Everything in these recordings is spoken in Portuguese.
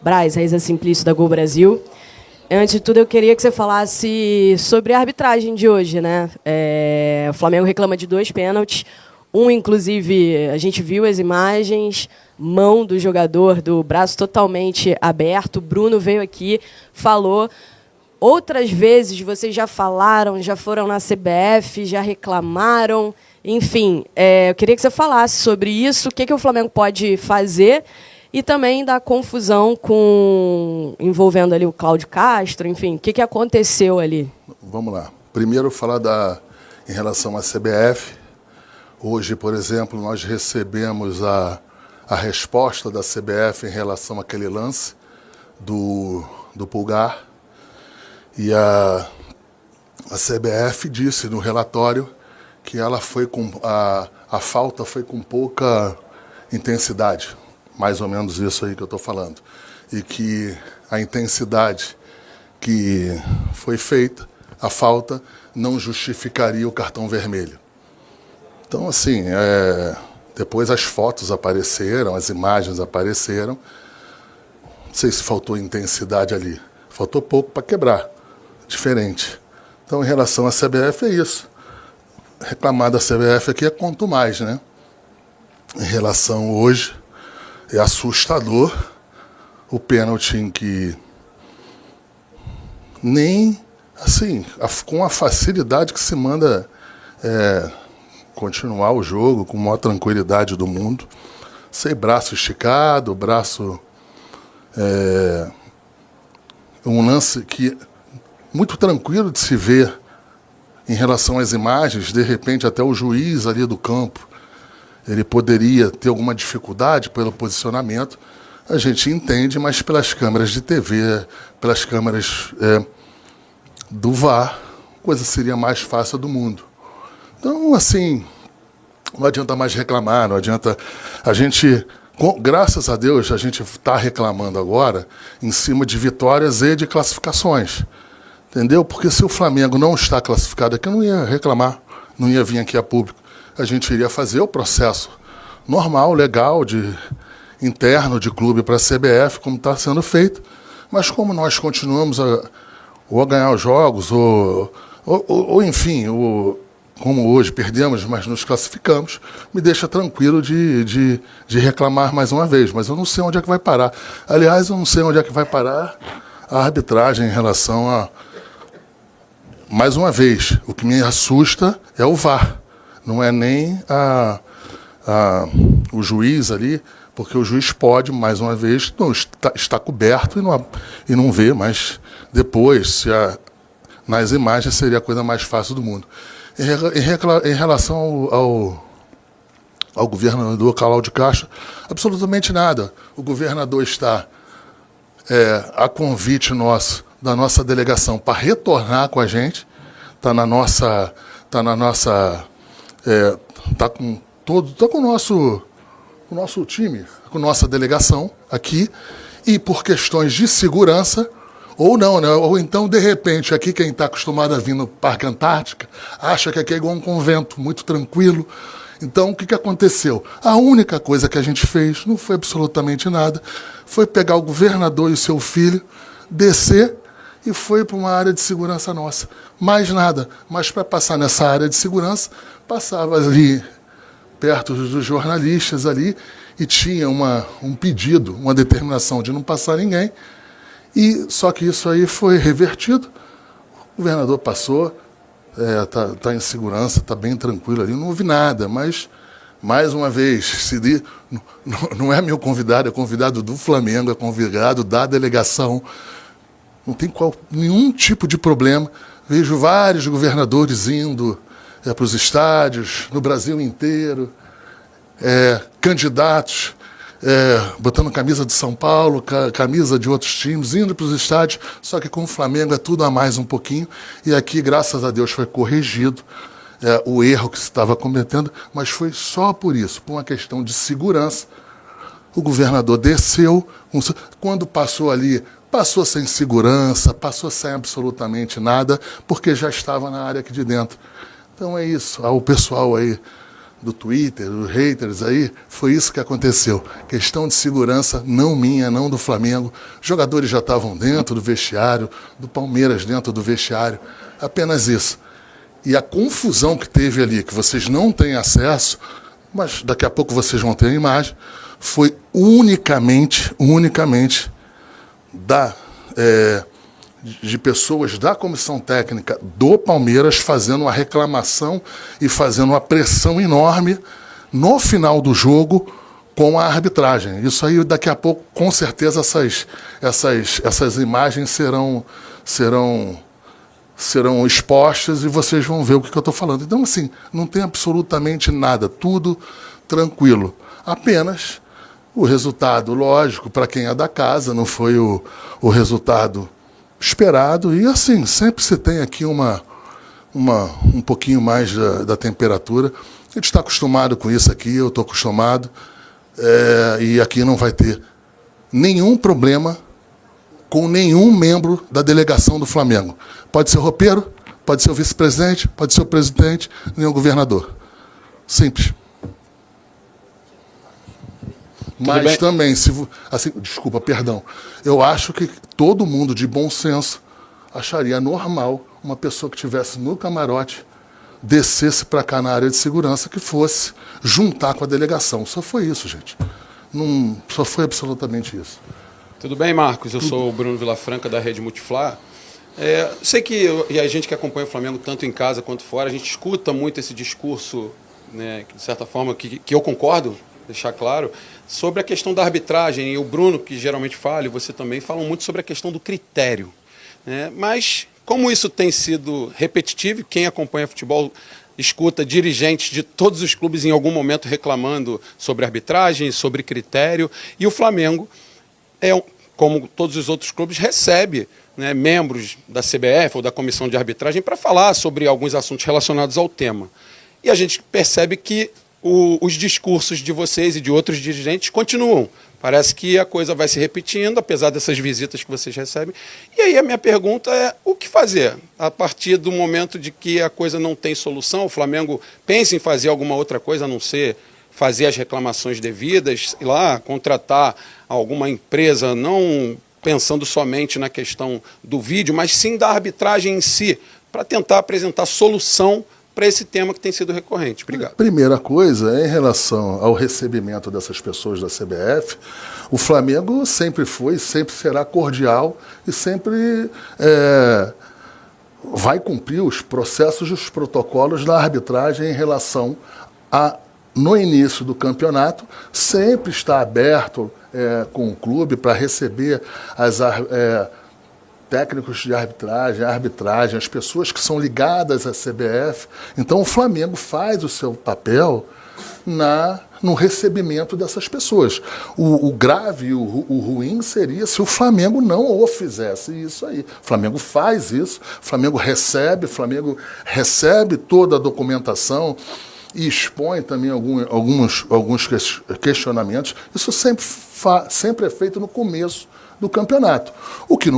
Braz, Raíza Simplício, da Gol Brasil. Antes de tudo, eu queria que você falasse sobre a arbitragem de hoje, né? O Flamengo reclama de 2 pênaltis. Inclusive, a gente viu as imagens, mão do jogador, do braço totalmente aberto. O Bruno veio aqui, falou. Outras vezes vocês já falaram, já foram na CBF, já reclamaram. Enfim, eu queria que você falasse sobre isso, o que o Flamengo pode fazer, e também da confusão envolvendo ali o Cláudio Castro, enfim, o que aconteceu ali? Vamos lá. Primeiro, falar em relação à CBF. Hoje, por exemplo, nós recebemos a resposta da CBF em relação àquele lance do Pulgar. E a CBF disse no relatório que ela foi a falta foi com pouca intensidade. Mais ou menos isso aí que eu estou falando. E que a intensidade que foi feita, a falta, não justificaria o cartão vermelho. Então, assim, depois as fotos apareceram, as imagens apareceram. Não sei se faltou intensidade ali. Faltou pouco para quebrar. Diferente. Então, em relação à CBF, é isso. Reclamar da CBF aqui é quanto mais, né? Em relação hoje, é assustador o pênalti em que nem, assim, com a facilidade que se manda continuar o jogo com a maior tranquilidade do mundo, sem braço esticado, braço... um lance que muito tranquilo de se ver em relação às imagens, de repente até o juiz ali do campo, ele poderia ter alguma dificuldade pelo posicionamento, a gente entende, mas pelas câmeras de TV, pelas câmeras do VAR, a coisa seria mais fácil do mundo. Então, assim, não adianta mais reclamar, não adianta... A gente, graças a Deus, a gente está reclamando agora em cima de vitórias e de classificações. Entendeu? Porque se o Flamengo não está classificado aqui, eu não ia reclamar, não ia vir aqui a público. A gente iria fazer o processo normal, legal, interno de clube para a CBF, como está sendo feito. Mas como nós continuamos a ganhar os jogos, enfim, como hoje perdemos, mas nos classificamos, me deixa tranquilo de reclamar mais uma vez. Mas eu não sei onde é que vai parar. Aliás, eu não sei onde é que vai parar a arbitragem em relação a... Mais uma vez, o que me assusta é o VAR. Não é nem o juiz ali, porque o juiz pode, mais uma vez, não, está coberto e não vê, mas depois, nas imagens, seria a coisa mais fácil do mundo. Em relação ao governador Cláudio Castro, absolutamente nada. O governador está a convite nosso, da nossa delegação, para retornar com a gente, está com o nosso time, com nossa delegação aqui, e por questões de segurança, ou não, né? Ou então, de repente, aqui quem está acostumado a vir no Parque Antártica, acha que aqui é igual um convento, muito tranquilo. Então, o que aconteceu? A única coisa que a gente fez, não foi absolutamente nada, foi pegar o governador e o seu filho, descer e foi para uma área de segurança nossa. Mais nada. Mas para passar nessa área de segurança, passava ali perto dos jornalistas ali e tinha um pedido, uma determinação de não passar ninguém. E só que isso aí foi revertido. O governador passou, tá em segurança, está bem tranquilo ali, não houve nada, mas... Mais uma vez, não é meu convidado, é convidado do Flamengo, é convidado da delegação. Não tem nenhum tipo de problema. Vejo vários governadores indo para os estádios, no Brasil inteiro, candidatos, botando camisa de São Paulo, camisa de outros times, indo para os estádios, só que com o Flamengo é tudo a mais um pouquinho. E aqui, graças a Deus, foi corrigido o erro que se estava cometendo, mas foi só por isso, por uma questão de segurança. O governador desceu, quando passou ali, passou sem segurança, passou sem absolutamente nada, porque já estava na área aqui de dentro. Então é isso, o pessoal aí do Twitter, dos haters aí, foi isso que aconteceu. Questão de segurança, não minha, não do Flamengo. Os jogadores já estavam dentro do vestiário, do Palmeiras dentro do vestiário, apenas isso. E a confusão que teve ali, que vocês não têm acesso, mas daqui a pouco vocês vão ter a imagem, foi unicamente de pessoas da comissão técnica do Palmeiras fazendo uma reclamação e fazendo uma pressão enorme no final do jogo com a arbitragem. Isso aí, daqui a pouco, com certeza, essas imagens serão expostas e vocês vão ver o que eu estou falando. Então, assim, não tem absolutamente nada, tudo tranquilo. Apenas o resultado, lógico, para quem é da casa, não foi o resultado esperado. E, assim, sempre se tem aqui um pouquinho mais da temperatura. A gente está acostumado com isso aqui, eu estou acostumado. E aqui não vai ter nenhum problema com nenhum membro da delegação do Flamengo. Pode ser o roupeiro, pode ser o vice-presidente, pode ser o presidente, nem o governador. Simples. Mas também, desculpa, perdão, eu acho que todo mundo de bom senso acharia normal uma pessoa que estivesse no camarote descesse para cá na área de segurança, que fosse juntar com a delegação. Só foi isso, gente. Só foi absolutamente isso. Tudo bem, Marcos? Eu sou o Bruno Vilafranca, da Rede Multiflá. Sei que e a gente que acompanha o Flamengo tanto em casa quanto fora, a gente escuta muito esse discurso, né, de certa forma, que eu concordo, deixar claro, sobre a questão da arbitragem. E o Bruno, que geralmente fala, e você também, falam muito sobre a questão do critério, né? Mas, como isso tem sido repetitivo, quem acompanha futebol escuta dirigentes de todos os clubes em algum momento reclamando sobre arbitragem, sobre critério, e o Flamengo, como todos os outros clubes, recebe, né, membros da CBF ou da comissão de arbitragem para falar sobre alguns assuntos relacionados ao tema. E a gente percebe que os discursos de vocês e de outros dirigentes continuam. Parece que a coisa vai se repetindo, apesar dessas visitas que vocês recebem. E aí a minha pergunta é, o que fazer? A partir do momento de que a coisa não tem solução, o Flamengo pensa em fazer alguma outra coisa, a não ser fazer as reclamações devidas, ir lá, contratar alguma empresa, não pensando somente na questão do vídeo, mas sim da arbitragem em si, para tentar apresentar solução para esse tema que tem sido recorrente. Obrigado. Primeira coisa, em relação ao recebimento dessas pessoas da CBF, o Flamengo sempre foi, sempre será cordial e sempre vai cumprir os processos e os protocolos da arbitragem em relação a, no início do campeonato, sempre está aberto com o clube para receber técnicos de arbitragem, as pessoas que são ligadas à CBF. Então, o Flamengo faz o seu papel no recebimento dessas pessoas. O grave e o ruim seria se o Flamengo não o fizesse isso aí. O Flamengo faz isso, o Flamengo recebe toda a documentação e expõe também alguns questionamentos. Isso sempre é feito no começo do campeonato. O que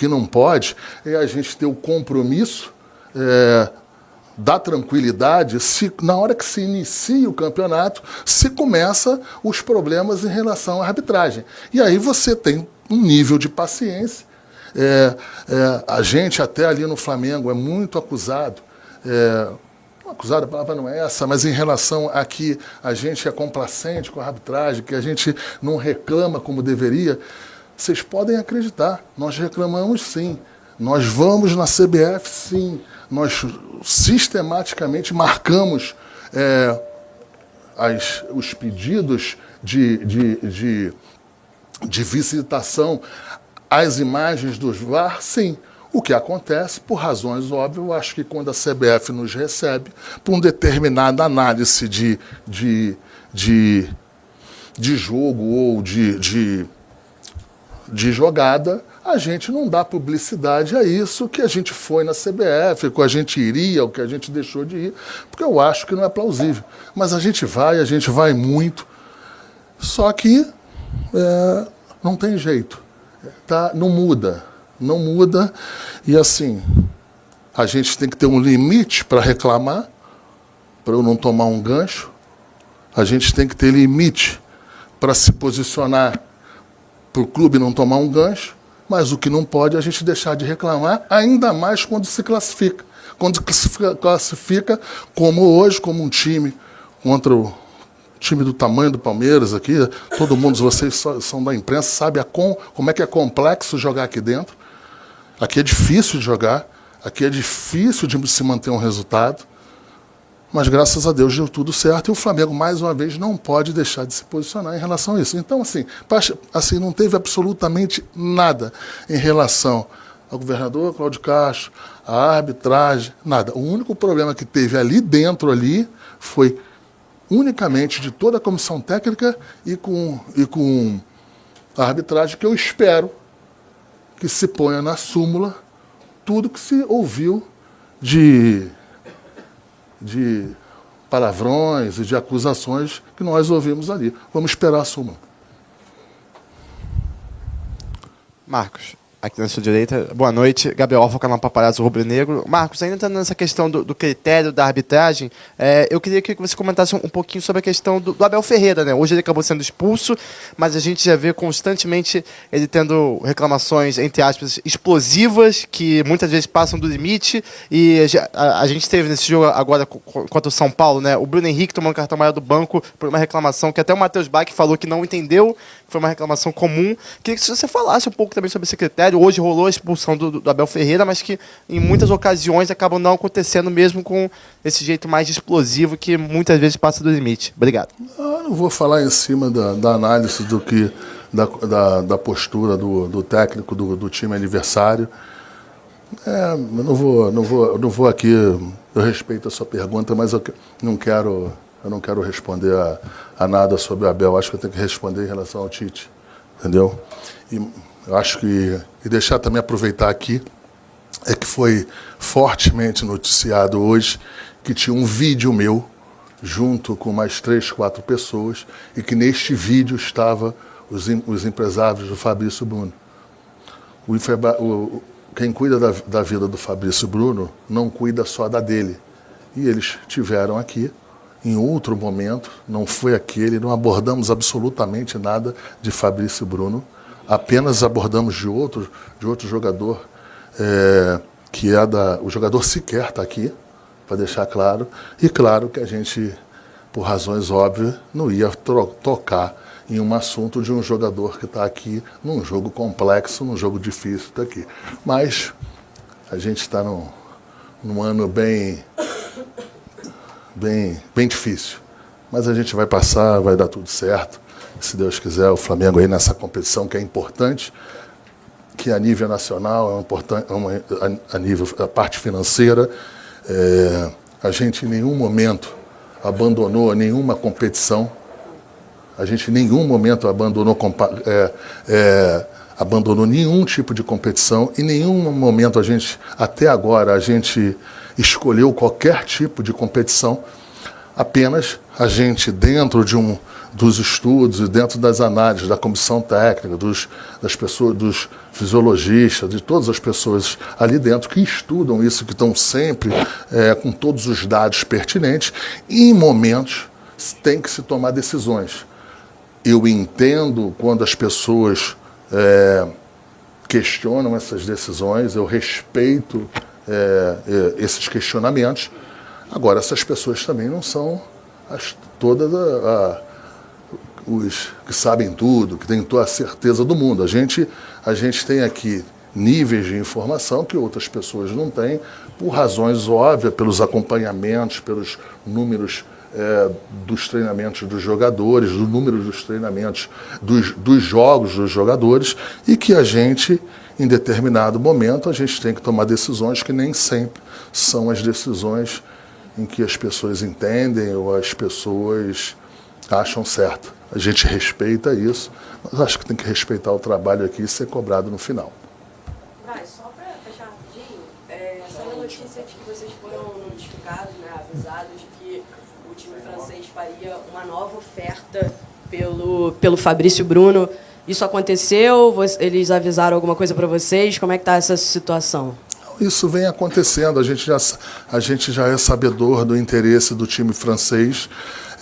não pode é a gente ter o compromisso da tranquilidade na hora que se inicia o campeonato, se começa os problemas em relação à arbitragem. E aí você tem um nível de paciência. A gente até ali no Flamengo é muito acusado, acusado, a palavra não é essa, mas em relação a que a gente é complacente com a arbitragem, que a gente não reclama como deveria. Vocês podem acreditar, nós reclamamos sim, nós vamos na CBF sim, nós sistematicamente marcamos os pedidos de visitação às imagens dos VAR, sim. O que acontece, por razões óbvias, eu acho que quando a CBF nos recebe, por uma determinada análise de jogo ou de jogada, a gente não dá publicidade a isso, que a gente foi na CBF, que a gente iria, o que a gente deixou de ir, porque eu acho que não é plausível. Mas a gente vai muito, só que não tem jeito, tá? Não muda, e assim, a gente tem que ter um limite para reclamar, para eu não tomar um gancho, a gente tem que ter limite para se posicionar, para o clube não tomar um gancho, mas o que não pode é a gente deixar de reclamar, ainda mais quando se classifica. Quando se classifica, como hoje, como um time contra o time do tamanho do Palmeiras aqui, todo mundo, vocês são da imprensa, sabe como é que é complexo jogar aqui dentro. Aqui é difícil de jogar, aqui é difícil de se manter um resultado, mas graças a Deus deu tudo certo e o Flamengo, mais uma vez, não pode deixar de se posicionar em relação a isso. Então, assim não teve absolutamente nada em relação ao governador Cláudio Castro, à arbitragem, nada. O único problema que teve ali dentro foi unicamente de toda a comissão técnica e com a arbitragem, que eu espero que se ponha na súmula tudo que se ouviu de palavrões e de acusações que nós ouvimos ali. Vamos esperar a súmula. Marcos, aqui na sua direita. Boa noite. Gabriel Alfa, canal Paparazzo Rubro Negro. Marcos, ainda entrando nessa questão do critério da arbitragem, eu queria que você comentasse um pouquinho sobre a questão do Abel Ferreira, né? Hoje ele acabou sendo expulso, mas a gente já vê constantemente ele tendo reclamações, entre aspas, explosivas, que muitas vezes passam do limite, e a gente teve nesse jogo agora contra o São Paulo, né? O Bruno Henrique tomando cartão amarelo do banco por uma reclamação que até o Matheus Bach falou que não entendeu, foi uma reclamação comum. Queria que você falasse um pouco também sobre esse critério. Hoje rolou a expulsão do Abel Ferreira, mas que em muitas ocasiões acabam não acontecendo mesmo com esse jeito mais explosivo que muitas vezes passa do limite. Obrigado. Eu não vou falar em cima da análise da postura do técnico do time adversário. Eu não vou aqui, eu respeito a sua pergunta, mas eu não quero responder a nada sobre o Abel. Acho que eu tenho que responder em relação ao Tite, entendeu? E eu acho que, e deixar também aproveitar aqui, é que foi fortemente noticiado hoje que tinha um vídeo meu, junto com mais 3, 4 pessoas, e que neste vídeo estava os empresários do Fabrício Bruno. Quem cuida da vida do Fabrício Bruno não cuida só da dele. E eles tiveram aqui, em outro momento, não foi aquele, não abordamos absolutamente nada de Fabrício Bruno, apenas abordamos de outro jogador, que o jogador sequer está aqui, para deixar claro, e claro que a gente, por razões óbvias, não ia tocar em um assunto de um jogador que está aqui, num jogo complexo, num jogo difícil está aqui. Mas a gente está num ano bem difícil. Mas a gente vai passar, vai dar tudo certo. Se Deus quiser, o Flamengo aí nessa competição que é importante, que a nível nacional é importante, a nível a parte financeira, a gente em nenhum momento abandonou nenhuma competição, a gente em nenhum momento abandonou nenhum tipo de competição, em nenhum momento até agora a gente escolheu qualquer tipo de competição, apenas a gente dentro dos estudos e dentro das análises da comissão técnica, das pessoas, dos fisiologistas, de todas as pessoas ali dentro que estudam isso, que estão sempre com todos os dados pertinentes, e em momentos tem que se tomar decisões. Eu entendo quando as pessoas questionam essas decisões, eu respeito esses questionamentos. Agora, essas pessoas também não são todas os que sabem tudo, que têm toda a certeza do mundo. A gente tem aqui níveis de informação que outras pessoas não têm, por razões óbvias, pelos acompanhamentos, pelos números dos treinamentos dos jogadores, do número dos treinamentos dos jogos dos jogadores, e que a gente, em determinado momento, a gente tem que tomar decisões que nem sempre são as decisões em que as pessoas entendem ou as pessoas acham certo. A gente respeita isso, mas acho que tem que respeitar o trabalho aqui e ser cobrado no final. Só para fechar rapidinho, saiu a notícia de que vocês foram notificados, né, avisados de que o time francês faria uma nova oferta pelo Fabrício Bruno. Isso aconteceu? Eles avisaram alguma coisa para vocês? Como é que está essa situação? Isso vem acontecendo. A gente já é sabedor do interesse do time francês.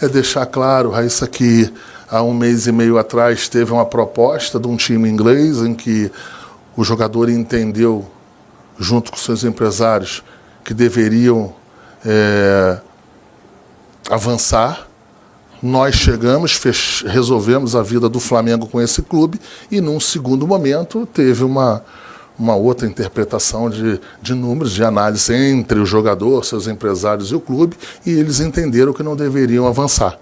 É deixar claro, Raíssa, que há 1 mês e meio atrás teve uma proposta de um time inglês em que o jogador entendeu, junto com seus empresários, que deveriam avançar. Nós chegamos, resolvemos a vida do Flamengo com esse clube e, num segundo momento, teve uma outra interpretação de números, de análise entre o jogador, seus empresários e o clube, e eles entenderam que não deveriam avançar.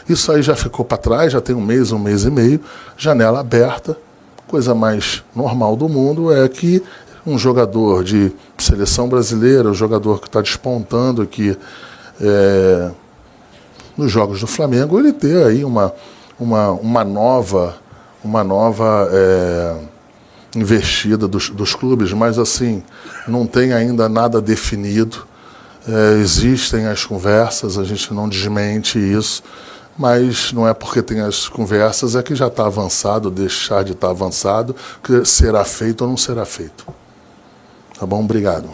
Isso aí já ficou para trás, já tem 1 mês e meio, janela aberta. Coisa mais normal do mundo é que um jogador de seleção brasileira, um jogador que está despontando aqui nos jogos do Flamengo, ele ter aí uma nova investida dos clubes, mas assim, não tem ainda nada definido. Existem as conversas, a gente não desmente isso, mas não é porque tem as conversas é que já está avançado, deixar de estar avançado, que será feito ou não será feito. Tá bom? Obrigado.